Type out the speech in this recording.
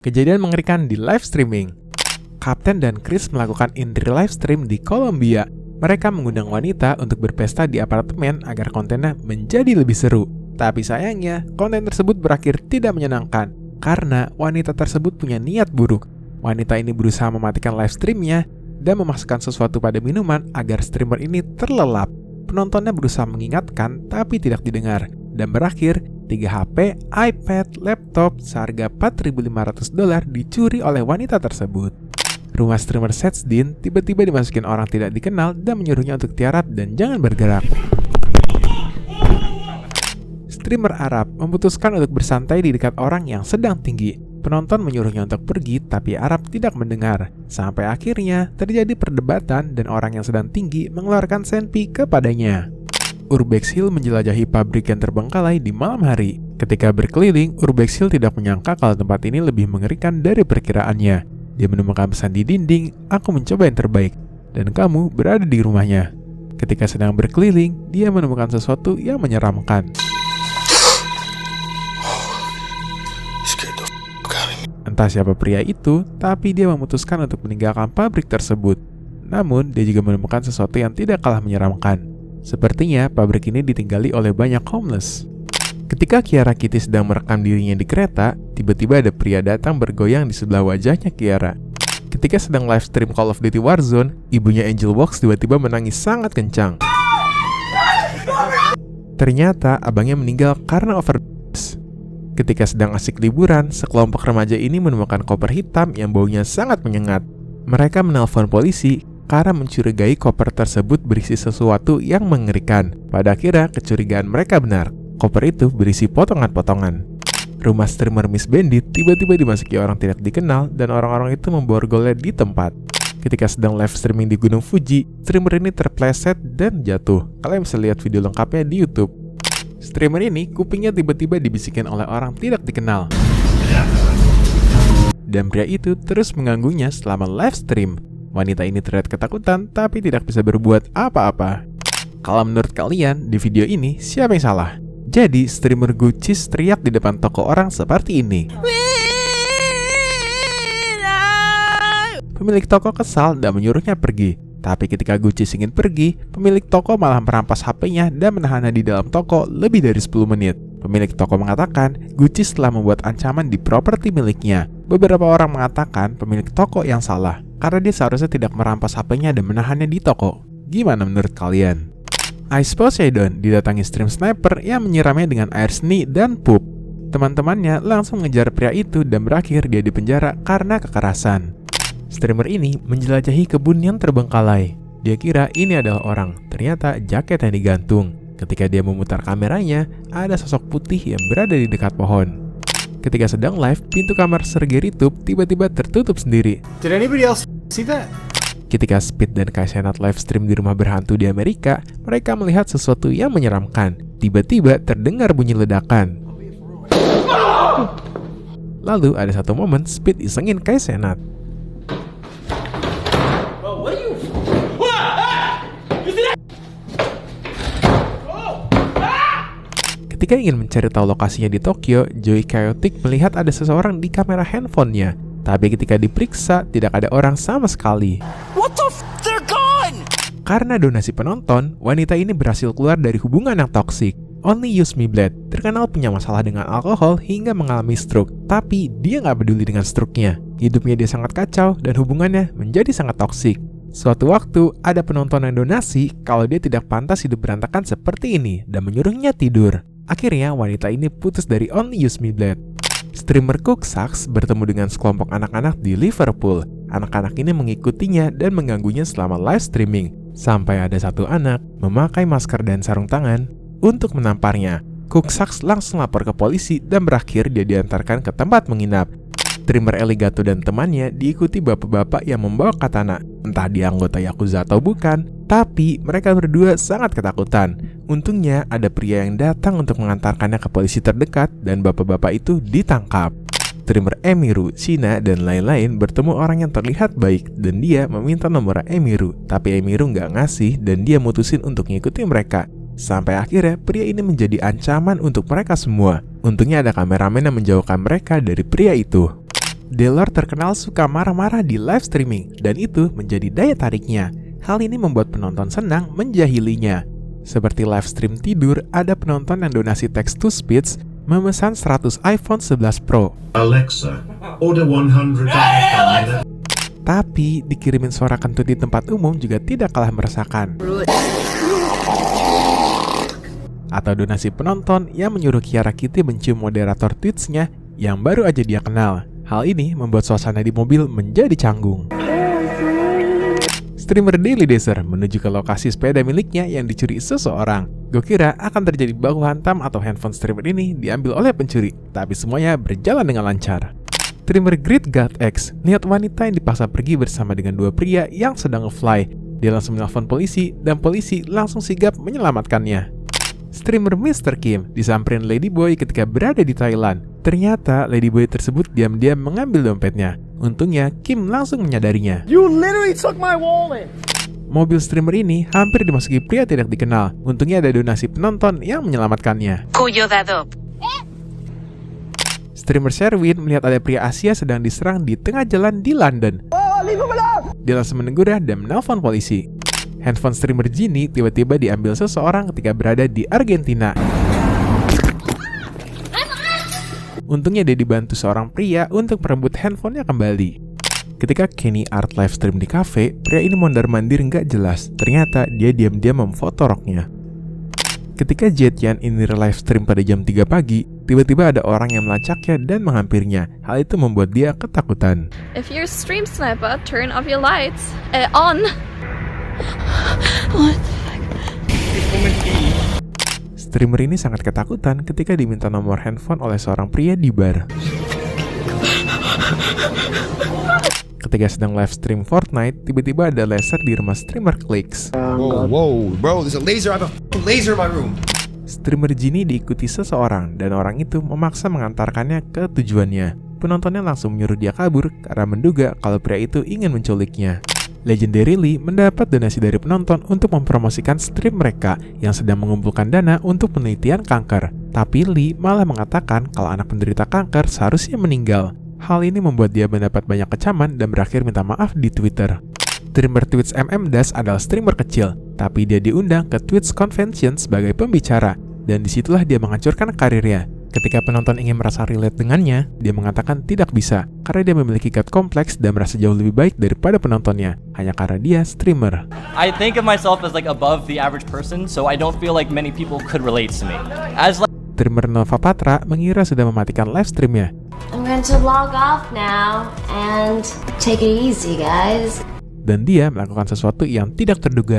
Kejadian mengerikan di live streaming. Kapten dan Chris melakukan intri live stream di Kolombia. Mereka mengundang wanita untuk berpesta di apartemen agar kontennya menjadi lebih seru. Tapi sayangnya, konten tersebut berakhir tidak menyenangkan karena wanita tersebut punya niat buruk. Wanita ini berusaha mematikan live streamnya dan memasukkan sesuatu pada minuman agar streamer ini terlelap. Penontonnya berusaha mengingatkan tapi tidak didengar. Dan berakhir, 3 HP, iPad, laptop seharga $4.500 dicuri oleh wanita tersebut. Rumah streamer Setsdin tiba-tiba dimasukin orang tidak dikenal dan menyuruhnya untuk tiarap dan jangan bergerak. Streamer Arab memutuskan untuk bersantai di dekat orang yang sedang tinggi. Penonton menyuruhnya untuk pergi, tapi Arab tidak mendengar. Sampai akhirnya terjadi perdebatan dan orang yang sedang tinggi mengeluarkan senpi kepadanya. Urbex Hill menjelajahi pabrik yang terbengkalai di malam hari. Ketika berkeliling, Urbex Hill tidak menyangka kalau tempat ini lebih mengerikan dari perkiraannya. Dia menemukan pesan di dinding, "Aku mencoba yang terbaik, dan kamu berada di rumahnya." Ketika sedang berkeliling, dia menemukan sesuatu yang menyeramkan. Entah siapa pria itu, tapi dia memutuskan untuk meninggalkan pabrik tersebut. Namun, dia juga menemukan sesuatu yang tidak kalah menyeramkan. Sepertinya pabrik ini ditinggali oleh banyak homeless. Ketika Kiara Kitty sedang merekam dirinya di kereta, tiba-tiba ada pria datang bergoyang di sebelah wajahnya Kiara. Ketika sedang live stream Call of Duty Warzone, ibunya Angel Box tiba-tiba menangis sangat kencang. Ternyata abangnya meninggal karena overdose. Ketika sedang asik liburan, sekelompok remaja ini menemukan koper hitam yang baunya sangat menyengat. Mereka menelpon polisi karena mencurigai koper tersebut berisi sesuatu yang mengerikan. Pada akhirnya, kecurigaan mereka benar. Koper itu berisi potongan-potongan. Rumah streamer Miss Bandit tiba-tiba dimasuki orang tidak dikenal dan orang-orang itu memborgolnya di tempat. Ketika sedang live streaming di Gunung Fuji, streamer ini terpleset dan jatuh. Kalian bisa lihat video lengkapnya di YouTube. Streamer ini kupingnya tiba-tiba dibisikin oleh orang tidak dikenal. Dan pria itu terus mengganggunya selama live stream. Wanita ini terlihat ketakutan tapi tidak bisa berbuat apa-apa. Kalau menurut kalian, di video ini siapa yang salah? Jadi, streamer Gucci teriak di depan toko orang seperti ini. Pemilik toko kesal dan menyuruhnya pergi. Tapi ketika Gucci ingin pergi, pemilik toko malah merampas HP-nya dan menahannya di dalam toko lebih dari 10 menit. Pemilik toko mengatakan Gucci telah membuat ancaman di properti miliknya. Beberapa orang mengatakan pemilik toko yang salah karena dia seharusnya tidak merampas HP-nya dan menahannya di toko. Gimana menurut kalian? Ice Poseidon didatangi stream sniper yang menyiramnya dengan air seni dan pup. Teman-temannya langsung mengejar pria itu dan berakhir dia dipenjara karena kekerasan. Streamer ini menjelajahi kebun yang terbengkalai. Dia kira ini adalah orang, ternyata jaket yang digantung. Ketika dia memutar kameranya, ada sosok putih yang berada di dekat pohon. Ketika sedang live, pintu kamar Sergei Ritub tiba-tiba tertutup sendiri. Did anybody else see that? Ketika Speed dan Kai Cenat live stream di rumah berhantu di Amerika, mereka melihat sesuatu yang menyeramkan. Tiba-tiba terdengar bunyi ledakan. Lalu ada satu momen Speed isengin Kai Cenat. Ketika ingin mencari tahu lokasinya di Tokyo, Joey Chaotic melihat ada seseorang di kamera handphonenya. Tapi ketika diperiksa, tidak ada orang sama sekali. What the f***? They're gone! Karena donasi penonton, wanita ini berhasil keluar dari hubungan yang toksik. Only Use Me Blood terkenal punya masalah dengan alkohol hingga mengalami stroke. Tapi dia nggak peduli dengan stroke-nya. Hidupnya dia sangat kacau dan hubungannya menjadi sangat toksik. Suatu waktu, ada penonton yang donasi kalau dia tidak pantas hidup berantakan seperti ini dan menyuruhnya tidur. Akhirnya, wanita ini putus dari Only Use Me Blood. Streamer Cook Sachs bertemu dengan sekelompok anak-anak di Liverpool. Anak-anak ini mengikutinya dan mengganggunya selama live streaming. Sampai ada satu anak memakai masker dan sarung tangan untuk menamparnya. Cook Sachs langsung lapor ke polisi dan berakhir dia diantarkan ke tempat menginap. Streamer Eligato dan temannya diikuti bapak-bapak yang membawa katana. Entah dia anggota Yakuza atau bukan, tapi mereka berdua sangat ketakutan. Untungnya ada pria yang datang untuk mengantarkannya ke polisi terdekat dan bapak-bapak itu ditangkap. Streamer Emiru, Shina, dan lain-lain bertemu orang yang terlihat baik dan dia meminta nomor Emiru. Tapi Emiru nggak ngasih dan dia mutusin untuk ngikutin mereka. Sampai akhirnya pria ini menjadi ancaman untuk mereka semua. Untungnya ada kameramen yang menjauhkan mereka dari pria itu. Delor terkenal suka marah-marah di live streaming, dan itu menjadi daya tariknya. Hal ini membuat penonton senang menjahilinya. Seperti live stream tidur, ada penonton yang donasi text to speech memesan 100 iPhone 11 Pro. Alexa, order 100 iPhone. Tapi dikirimin suara kentut di tempat umum juga tidak kalah meresahkan. Atau donasi penonton yang menyuruh Kiara Kitty mencium moderator Twitch-nya yang baru aja dia kenal. Hal ini membuat suasana di mobil menjadi canggung. Streamer Daily Desert menuju ke lokasi sepeda miliknya yang dicuri seseorang. Gue kira akan terjadi baku hantam atau handphone streamer ini diambil oleh pencuri, tapi semuanya berjalan dengan lancar. Streamer Great God X lihat wanita yang dipaksa pergi bersama dengan dua pria yang sedang nge-fly. Dia langsung menelpon polisi dan polisi langsung sigap menyelamatkannya. Streamer Mr. Kim disamperin Ladyboy ketika berada di Thailand. Ternyata Ladyboy tersebut diam-diam mengambil dompetnya. Untungnya Kim langsung menyadarinya. You literally took my wallet! Mobil streamer ini hampir dimasuki pria tidak dikenal. Untungnya ada donasi penonton yang menyelamatkannya. Cuyo dado. Streamer Sherwin melihat ada pria Asia sedang diserang di tengah jalan di London. Dia langsung menegur dan menelpon polisi. Handphone streamer Ginny tiba-tiba diambil seseorang ketika berada di Argentina. Untungnya dia dibantu seorang pria untuk merebut handphonenya kembali. Ketika Kenny Art live stream di kafe, pria ini mondar-mandir nggak jelas. Ternyata dia diam-diam memfoto roknya. Ketika Jetyan ini live stream pada jam 3 pagi, tiba-tiba ada orang yang melacaknya dan menghampirinya. Hal itu membuat dia ketakutan. If you're a stream sniper, turn off your lights. On. Streamer ini sangat ketakutan ketika diminta nomor handphone oleh seorang pria di bar. Ketika sedang live stream Fortnite, tiba-tiba ada laser di rumah streamer Clicks. Whoa, bro, there's a laser. I have a laser in my room. Streamer Ginny diikuti seseorang dan orang itu memaksa mengantarkannya ke tujuannya. Penontonnya langsung menyuruh dia kabur karena menduga kalau pria itu ingin menculiknya. Legendary Lee mendapat donasi dari penonton untuk mempromosikan stream mereka yang sedang mengumpulkan dana untuk penelitian kanker. Tapi Lee malah mengatakan kalau anak penderita kanker seharusnya meninggal. Hal ini membuat dia mendapat banyak kecaman dan berakhir minta maaf di Twitter. Streamer Twitch Das adalah streamer kecil, tapi dia diundang ke Twitch Convention sebagai pembicara, dan disitulah dia menghancurkan karirnya. Ketika penonton ingin merasa relate dengannya, dia mengatakan tidak bisa, karena dia memiliki gut kompleks dan merasa jauh lebih baik daripada penontonnya, hanya karena dia streamer. I think of myself as like above the average person, so I don't feel like many people could relate to me. As like Streamer Nova Patra mengira sudah mematikan live streamnya. I'm going to log off now and take it easy, guys. Dan dia melakukan sesuatu yang tidak terduga.